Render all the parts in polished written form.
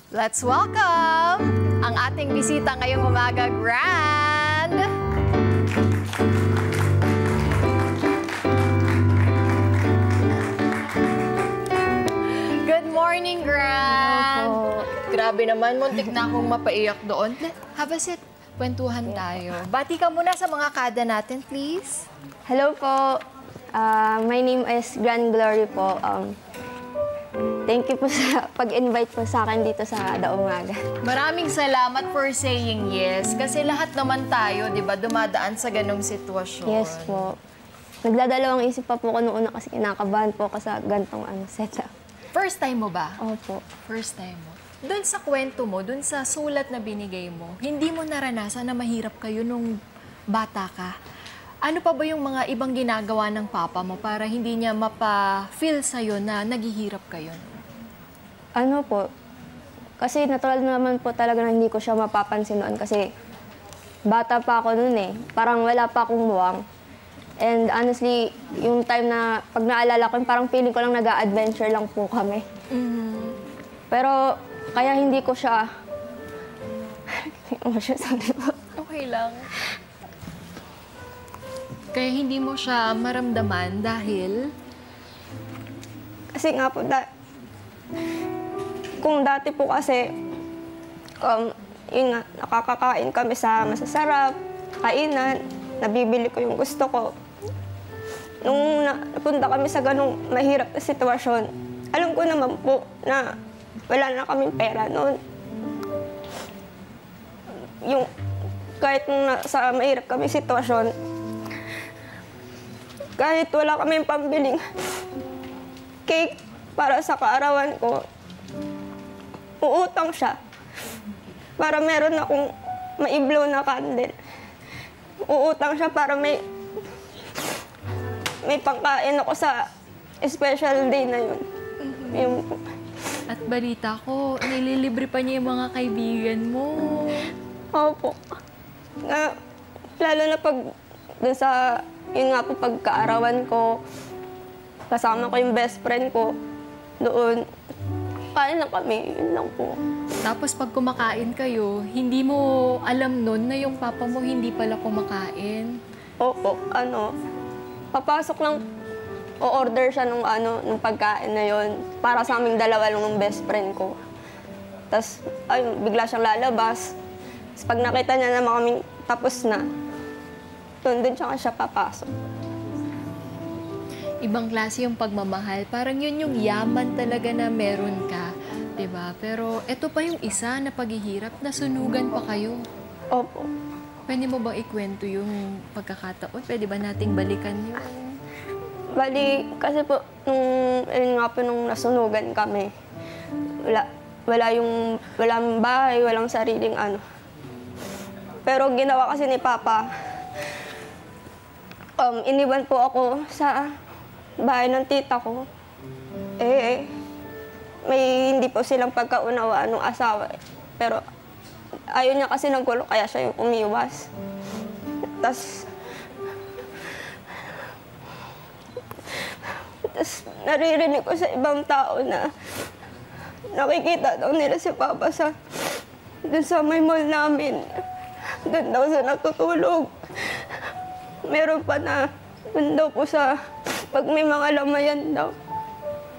Let's welcome ang ating bisita ngayong umaga, Grand. Good morning, Grand. Grabe naman, muntik na akong mapaiyak doon. Have a seat. Kwentuhan tayo. Bati ka muna sa mga kada natin, please. Hello po. My name is Grand Glory po. Thank you po sa pag-invite po sa akin dito sa Kada Umaga. Maraming salamat for saying yes. Kasi lahat naman tayo, di ba, dumadaan sa ganong sitwasyon. Yes po. Nagdadalawang isip pa po ko noong una kasi kinakabahan po ako sa gantong setup. First time mo ba? Opo. First time mo. Doon sa kwento mo, doon sa sulat na binigay mo, hindi mo naranasan na mahirap kayo nung bata ka. Ano pa ba yung mga ibang ginagawa ng papa mo para hindi niya mapa-feel sa'yo na naghihirap kayo? Ano po, kasi natural naman po talaga na hindi ko siya mapapansin noon kasi bata pa ako noon eh. Parang wala pa akong muwang. And honestly, yung time na pag naalala ko, parang feeling ko lang nag-a-adventure lang po kami. Pero kaya hindi ko siya... Sorry po. Okay lang. Kaya hindi mo siya maramdaman dahil... Kasi nga po, kung dati po kasi, yun nga, nakakakain kami sa masasarap, kainan, nabibili ko yung gusto ko. Nung napunta kami sa ganong mahirap na sitwasyon, alam ko naman po na wala na kaming pera noon. Yung, kahit nung sa mahirap kaming sitwasyon, kahit wala kaming pambiling cake para sa kaarawan ko, uutang siya para meron akong maiblow na candle. Uutang siya para may pangkain ako sa special day na yun. Yun po. At balita ko, nililibre pa niya yung mga kaibigan mo. Opo. Lalo na pag dun sa, yun nga po, pagkaarawan ko, kasama ko yung best friend ko, doon, kain lang kami, yun lang po. Tapos pag kumakain kayo, hindi mo alam nun na yung papa mo hindi pala kumakain. Opo, papasok lang, o-order siya nung pagkain na yun, para sa aming dalawa lang ng best friend ko. Tapos, ayun, bigla siyang lalabas. Tapos pag nakita niya naman kaming tapos na, doon siya papasok. Ibang klase yung pagmamahal. Parang yun yung yaman talaga na meron ka. Diba? Pero ito pa yung isa na paghihirap, nasunugan pa kayo. Opo. Pwede mo bang ikwento yung pagkakataon? Pwede ba nating balikan yun? Bali, kasi po, nung nasunugan kami, walang bahay, walang sariling Pero ginawa kasi ni Papa, iniwan po ako sa bahay ng tita ko. May hindi po silang pagkaunawaan ng asawa. Pero ayaw niya kasi ng gulo, kaya siya yung umiwas. Tapos naririnig ko sa ibang tao na nakikita daw nila si Papa dun sa may mall namin. Dun daw siya natutulog. Meron pa na dun daw po pag may mga lamayan daw.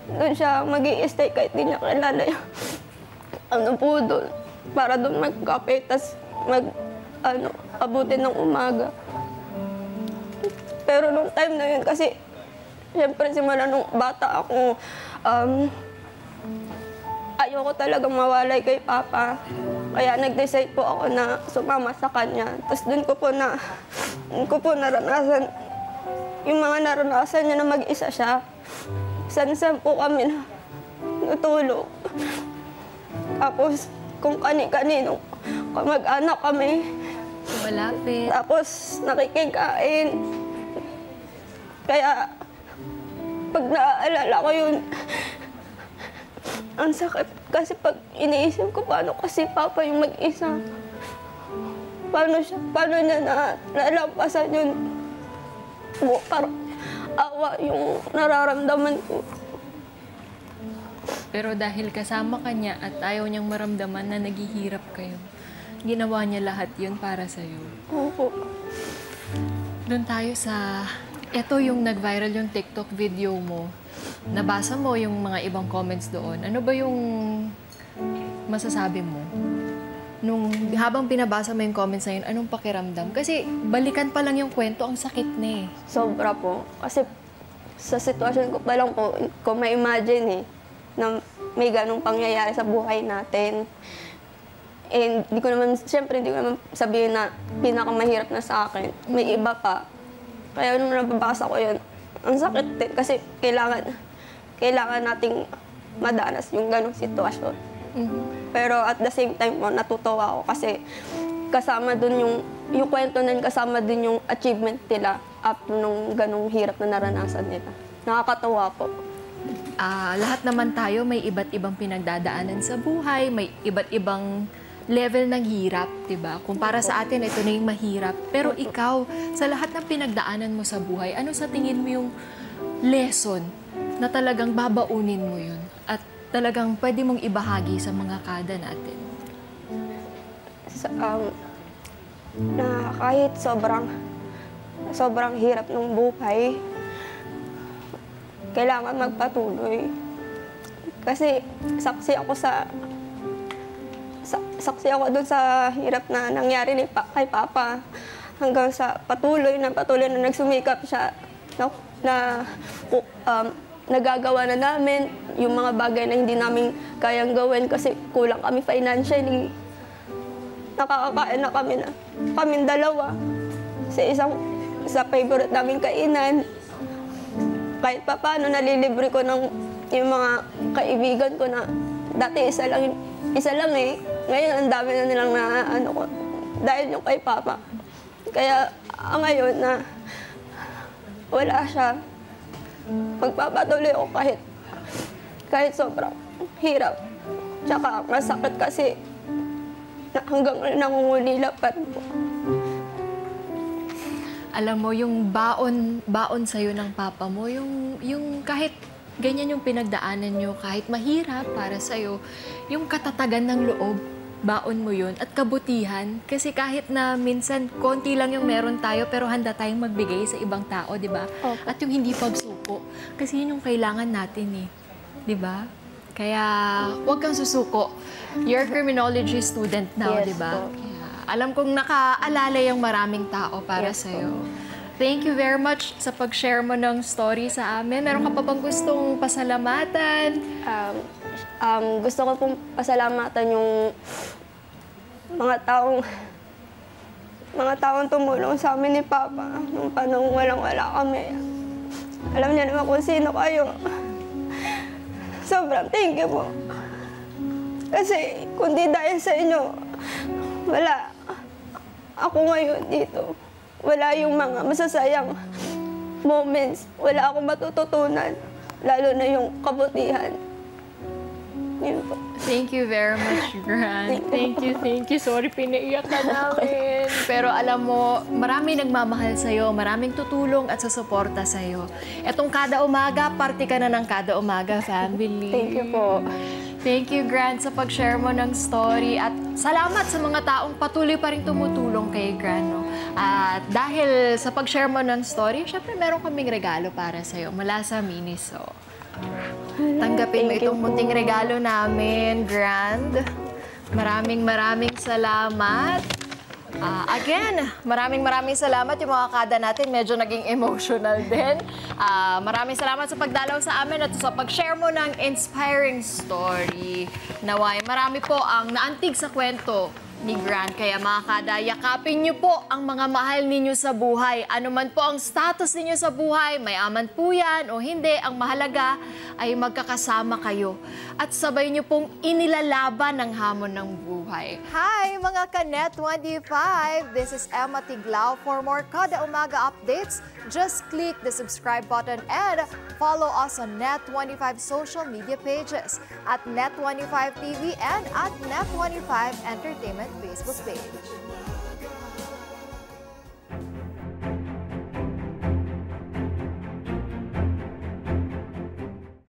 Doon siya mag-i-stay kahit di niya kilala yung po doon. Para doon magkape, tas abutin ng umaga. Pero nung time na yun, kasi siyempre simula nung bata ako, ayoko talagang mawalay kay Papa. Kaya nag-decide po ako na sumama sa kanya. Tapos doon ko po naranasan yung mga naranasan niya na mag-isa siya. San-san po kami na natulog. Tapos kung kani-kanino kamag-anak kami. Malapit. Tapos nakikikain. Kaya pag naaalala ko yun, ang sakit. Kasi pag iniisip ko, paano kasi Papa yung mag-isa? Paano niya nalampasan yun? Parang awa yung nararamdaman ko. Pero dahil kasama ka niya at ayaw niyang maramdaman na naghihirap kayo, ginawa niya lahat yun para sa'yo. Opo. Doon tayo sa... Ito yung nag-viral yung TikTok video mo. Nabasa mo yung mga ibang comments doon. Ano ba yung masasabi mo? Habang pinabasa mo yung comments na yun, anong pakiramdam? Kasi balikan pa lang yung kwento, ang sakit na eh. Sobra po. Kasi sa sitwasyon ko pa lang po, kung ma-imagine na may ganong pangyayari sa buhay natin. And siyempre hindi ko naman sabihin na pinakamahirap na sa akin. May iba pa. Kaya nung nababasa ko yun, ang sakit din kasi kailangan nating madanas yung ganong sitwasyon. Pero at the same time, natutuwa ako kasi kasama dun yung kwento nun, kasama din yung achievement nila after nung ganong hirap na naranasan nila. Nakakatuwa po. Lahat naman tayo may iba't ibang pinagdadaanan sa buhay, may iba't ibang level ng hirap, diba? Kung para sa atin, ito na yung mahirap. Pero ikaw, sa lahat ng pinagdaanan mo sa buhay, ano sa tingin mo yung lesson na talagang babaunin mo yun? At talagang pwede mong ibahagi sa mga kada natin? Na kahit sobrang hirap ng buhay, kailangan magpatuloy. Kasi saksi ako dun sa hirap na nangyari kay Papa. Hanggang sa patuloy na nagsumikap siya na nagagawa na namin yung mga bagay na hindi namin kayang gawin kasi kulang kami financially. Nakakakain na kaming dalawa sa favorite naming kainan. Kahit pa paano, nalilibre ko yung mga kaibigan ko na dati isa lang eh. Ngayon, ang dami na nilang dahil yung kay Papa. Kaya ngayon na wala siya, magpapatuloy ako kahit sobrang hirap. Tsaka masakit kasi hanggang nangungulila pa rin po. Alam mo, yung baon sa'yo ng papa mo, yung kahit ganyan yung pinagdaanan nyo, kahit mahirap para sa'yo, yung katatagan ng loob, baon mo yun, at kabutihan. Kasi kahit na minsan, konti lang yung meron tayo, pero handa tayong magbigay sa ibang tao, di ba? Okay. At yung hindi pagsuko. Kasi yun yung kailangan natin eh. Di ba? Kaya, huwag kang susuko. You're a criminology student now, Yes, di ba? po. Alam kong nakaalala yung maraming tao para Yes, sa'yo. Thank you very much sa pag-share mo ng story sa amin. Meron ka pa bang gustong pasalamatan? Gusto ko pong pasalamatan yung mga taong tumulong sa amin ni Papa nung panahon walang-wala kami. Alam niya naman kung sino kayo. Sobrang thank you po. Kasi kung di dahil sa inyo, wala ako ngayon dito. Wala yung mga masasayang moments. Wala akong matututunan. Lalo na yung kabutihan. Yun po. Thank you very much, Gran. Thank you. Sorry, pinaiyak ka namin. Pero alam mo, marami nagmamahal sa'yo, maraming tutulong at susuporta sa'yo. Etong kada umaga, party ka na ng kada umaga, family. Thank you po. Thank you, Gran, sa pag-share mo ng story. At salamat sa mga taong patuloy pa rin tumutulong kay Gran. No? At dahil sa pag-share mo ng story, syempre meron kaming regalo para sa'yo mula sa Miniso. Tanggapin mo itong munting regalo namin, Grand. Maraming salamat. Again, maraming salamat yung mga kada natin. Medyo naging emotional din. Maraming salamat sa pagdalaw sa amin at sa pag-share mo ng inspiring story. Naway, marami po ang naantig sa kwento ni Gran. Kaya mga kada, yakapin niyo po ang mga mahal ninyo sa buhay. Ano man po ang status ninyo sa buhay, mayaman po yan o hindi, ang mahalaga ay magkakasama kayo. At sabay niyo pong inilalaban ang hamon ng buhay. Hi mga ka-Net25! This is Emma Tiglao. For more Kada Umaga updates, just click the subscribe button and follow us on Net25 social media pages at Net25 TV and at Net25 Entertainment Facebook page.